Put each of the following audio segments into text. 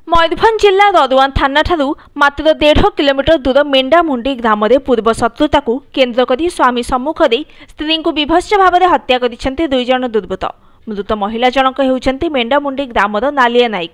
मयूरभंज जिला रदुआं थाना ठारू मात्र 1.5 किलोमीटर दूर मेंढामुंडी ग्राम में पूर्व शत्रुता को केन्द्र कर स्वामी सम्मुख दे स्त्री को विभत्स भाव में हत्या कर दुई जन दुर्वृत्त। मृत महिला जनक होउछन्ती मेंढामुंडी ग्रामर नालिया नायक।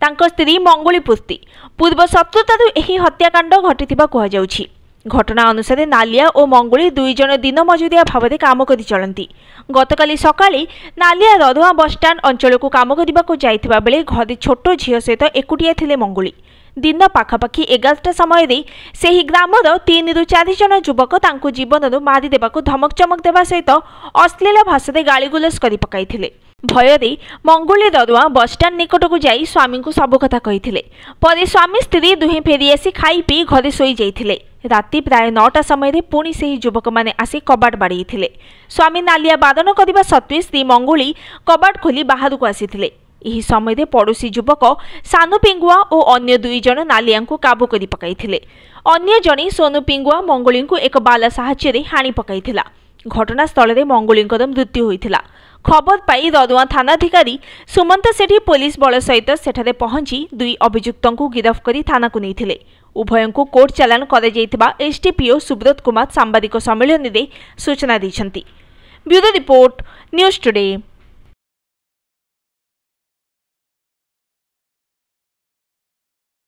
तांको स्त्री मंगुली पुस्ती पूर्व शत्रुतारू एही हत्याकांड घटिथिबा कुहाଯାଉଛି। घटना अनुसार नालिया और मंगुली दुई जन दिन मजुरिया भाव में काम कर चलती। गतकाली सकाळे नालिया रदुआं बसस्टाण्ड अंचल को काम करने जाइथिबा बेले घरे छोट झील सहित एकुटिया थिले मंगुली। दिन पाखापाखि 11टा समय से ग्रामर 3 ରୁ 4 जन युवक तांको जीवन मारी देबाको धमक चमक देवा सहित अश्लील भाषा गाड़ीगुलस कर पकाइथिले। भयरे मंगुली रदुआं बसस्टाण्ड निकट को जाई स्वामी को सब कथा कहिथिले। परे स्वामी स्त्री दुहे फेरी आसी खाई पी घरे सोई जाइथिले। राति प्राय 9टा समय पुणी से युवक मैंने आसी कबाट बाड़ी। स्वामी नालिया बादन करने सत्वे स्त्री मंगुली कबाट खोली बाहर को आसी। यही समय पड़ोशी युवक सानु पिंगुआ और अन्य दुई जन नालिया को काबू कर पकाइथिले। अन्य जने सोनू पिंगुआ मंगुली को एक बाला साहाय्य हाणी पकाइथिला। घटनास्थल में मंगुली मृत्यु होइथिला। खबर पाई रदुआं थानाधिकारी सुमंत सेठी पुलिस बल सहित सेठारे पहुंची दुई अभियुक्तों को गिरफ्त कर थाना को नहीं। उभयों को कोर्ट चालान कर एसडीपीओ सुब्रत कुमार सांबादिक सम्मेलन में सूचना दी। Bureau report news today.